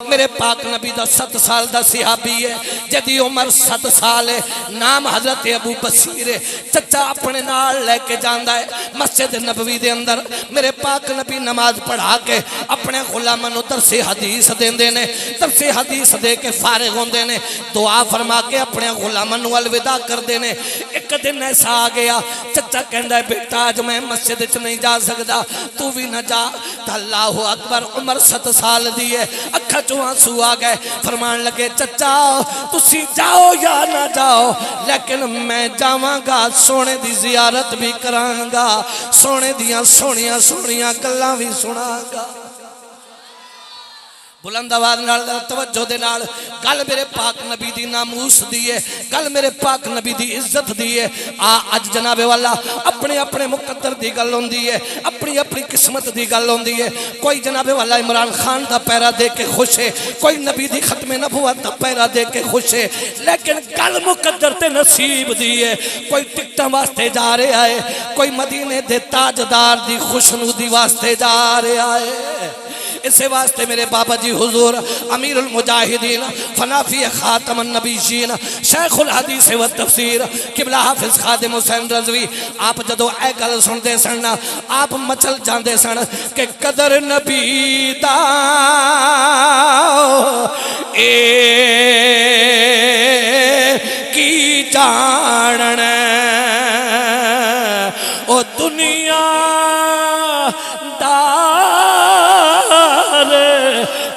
میرے پاک نبی دا 7 سال دا صحابی ہے جدی عمر 7 سال ہے نام حضرت ابو بصیر ہے چچا اپنے نال لے کے جاندہ ہے مسجد نبوی دے اندر میرے پاک نبی نماز پڑھا کے اپنے غلامانو درس حدیث دین دینے درس حدیث دے کے فارغ ہون دینے دعا فرما کے اپنے غلامانو الوداع کر دینے ایک دن ایسا آ گیا چچا کہندہ ہے بیٹا آج میں مسجد چ نہیں جا سکتا تو بھی نہ جا تا اللہ اکبر عمر 7 سال دی ہے اکھا چوہاں سو آ گئے فرمان لگے چچا تسی جاؤ یا نہ جاؤ لیکن میں جاواں گا سونے دی زیارت بھی کراں گا سونے دیاں سونیاں سونیاں گلاں بھی سناں گا بلند آواز نال توجہ دے نال گل میرے پاک نبی دی ناموس دی ہے گل میرے پاک نبی دی عزت دی ہے اج جناب والا اپنے اپنے مقدر دی گل ہوندی ہے اپنی اپنی قسمت دی گل ہوندی ہے کوئی جناب والا عمران خان دا پیرا دے کے خوش ہے کوئی نبی دی ختم نبوت دا پیرا دے کے خوش ہے لیکن گل مقدر تے نصیب دی ہے کوئی ٹکٹاں واسطے جا رہا ہے کوئی مدینے دے تاجدار دی خوشنودی واسطے جا رہا ہے اسے واسطے میرے بابا جی حضور امیر المجاہدین فنافی خاتم النبیین شیخ الحدیث و تفسیر قبلہ حافظ خادم حسین رضوی آپ جدو اے گل سن دے سن آپ مچل جان دے سن کہ قدر نبی دا اے کی جانن او دنیا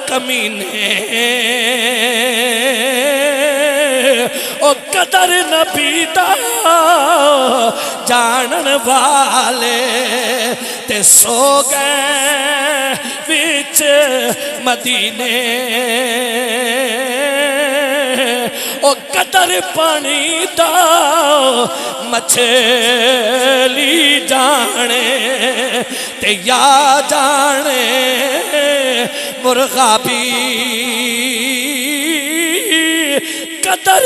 کمینے او قدر نبی دا جانن والے تے سو گئے وچ مدینے او قدر پانی دا مچھلی جانے تے یا جانے مرغا بھی قدر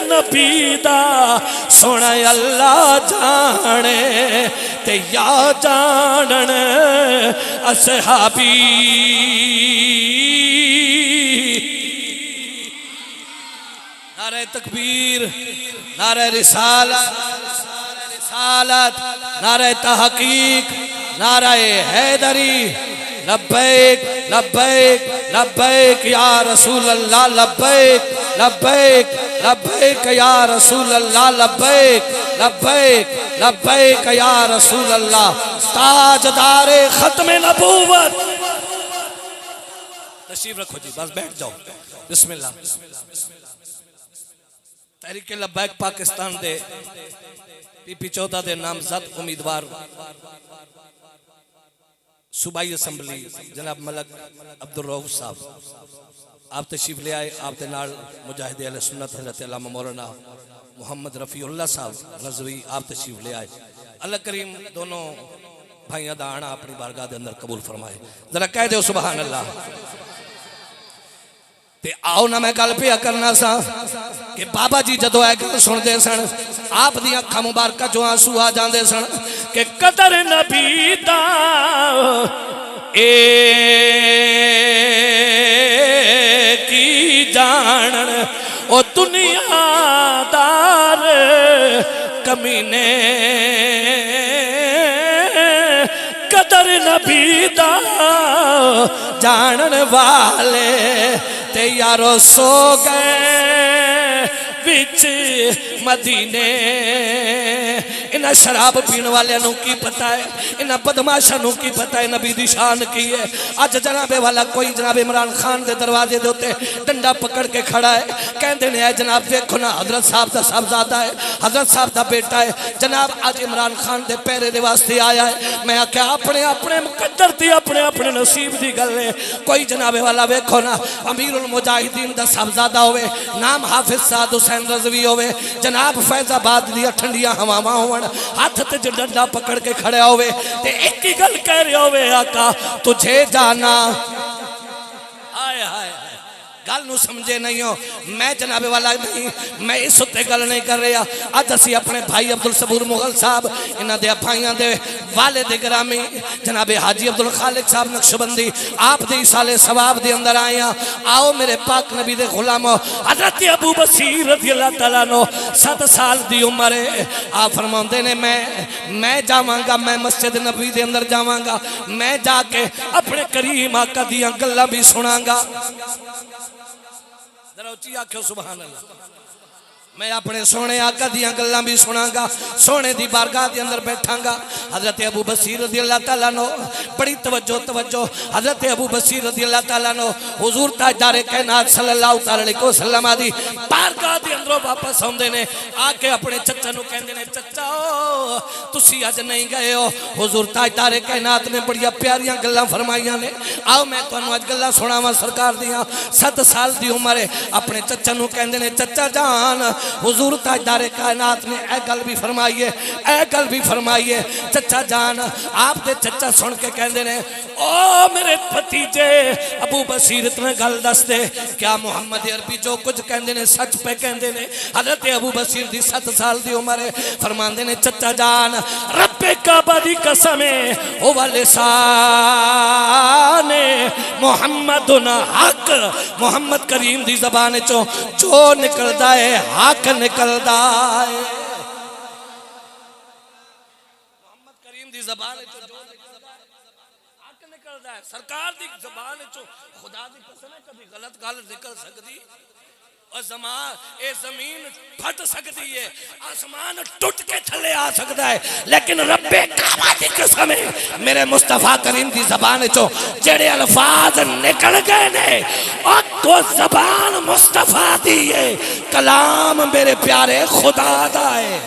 نبی دا سونا اللہ جانے تے یا جانن اصحابی نعرہ تکبیر نعرہ رسالت نعرہ تحقیق نعرہ حیدری لبیک لبیک لبیک یا رسول اللہ لبیک لبیک لبیک یا رسول اللہ لبیک لبیک لبیک یا رسول اللہ تاجدار ختم نبوت تشریف رکھو جی بس بیٹھ جاؤ بسم اللہ تحریک لبیک پاکستان دے پی پی 14 دے نامزد امیدوار صوبائی اسمبلی جناب ملک عبدالرؤف صاحب آپ تشریف لے آئے آپ دے نال مجاہد اہل سنت حضرت علامہ مولانا محمد رفیع اللہ صاحب رضوی آپ تشریف لے آئے اللہ کریم دونوں بھائیاں دا آنا اپنی بارگاہ دے اندر قبول فرمائے ذرا کہہ دے سبحان اللہ تے آؤ نہ میں گل پیا کرنا سا کہ بابا جی جدو اے گل سن دے سن آپ دی اکھاں مبارکہ جو آنسو آ جان دے سن کہ قدر نبی دا اے کی جانن او دنیا دار کمینے قدر نبی دا جانن والے تے یارو سو گئے وچ مدینے انہا شراب پین والے نو کی پتہ ہے انہا بدماشا نو کی پتہ ہے نبی دی شان کی ہے آج جناب والا کوئی جناب عمران خان دے دروازے دوتے ڈنڈا پکڑ کے کھڑا ہے کہندے نے ہے جناب دیکھو نا حضرت صاحب دا صاحبزادہ ہے حضرت صاحب دا بیٹا ہے جناب آج عمران خان دے پیرے دے واسطے آیا ہے میں آکھیا اپنے اپنے مقدر دی اپنے اپنے نصیب دی گل ہے کوئی جناب والا دیکھو نا امیر المجاہدین دا صاحبزادہ ہوئے نام حافظ سعد حسین رضوی ہوئے جناب فیض آباد دیا ٹھنڈیاں ہواواں ہون ہاتھ تے ڈنڈا پکڑ کے کھڑے ہوئے تے ایک ہی گل کہہ رہے ہوئے آقا تجھے جانا آئے آئے گل نو سمجھے نہیں ہو میں جناب والا نہیں میں اس تے گل نہیں کر رہا اج اسی اپنے بھائی عبدالصبور مغل صاحب انہاں دے بھائیاں دے والد گرامی جناب حاجی عبدالخالق صاحب نقشبندی آپ دے اصال ثواب دے اندر آئے آؤ میرے پاک نبی دے غلامو حضرت ابو بصیر رضی اللہ تعالیٰ عنہ 7 سال دی عمر ہے آپ فرماندے نے میں جاواں گا میں مسجد نبی دے اندر جاواں گا میں جا کے اپنے کریم آقا دیاں گلاں بھی سناں گا ذرا اچھی آکھو سبحان اللہ میں اپنے سونے آقا دیاں گلاں بھی سناں گا سونے دی بارگاہ دے اندر بیٹھاں گا حضرت ابو بصیر رضی اللہ تعالیٰ عنہ بڑی توجہ حضرت ابو بصیر رضی اللہ تعالیٰ عنہ حضور تاجدار کائنات صلی اللہ علیہ وسلم دی بارگاہ دے اندروں واپس آندے نے آ کے اپنے چچا نو کہندے نے چچا تسی اج نہیں گئے ہو حضور تاجدار کائنات نے بڑی پیاریاں گلاں فرمائیاں نے آؤ میں تانوں اج گلاں سناواں سرکار دیاں 7 سال دی عمر ہے اپنے چچا نو کہندے نے چچا جان حضور تاجدار کائنات نے اے گل بھی فرمائیے چچا جان آپ دے چچا سن کے کہندے نے او میرے بھتیجے ابو بصیر نے گل دس دے کیا محمد عربی جو کچھ کہندے نے سچ پہ کہندے نے حضرت ابو بصیر دی 7 سال دی عمر ہے فرماندے نے چچا جان رب کعبہ دی قسم او لسان محمد حق محمد کریم دی زبان چوں جو نکلدا ہے حق نکلدا ہے محمد کریم دی زبان چوں جو نکلدا ہے حق نکلدا ہے سرکار دی زبان چوں خدا دی قسم ہے کبھی غلط گل نکل سکدی اے زمین پھٹ سکتی ہے آسمان ٹوٹ کے تھلے آ سکتا ہے لیکن رب کعبہ دی قسم ہے میرے مصطفیٰ کریم دی زبان چوں جڑے الفاظ نکل گئے نے اور تو زبان مصطفیٰ دی ہے کلام میرے پیارے خدا دا ہے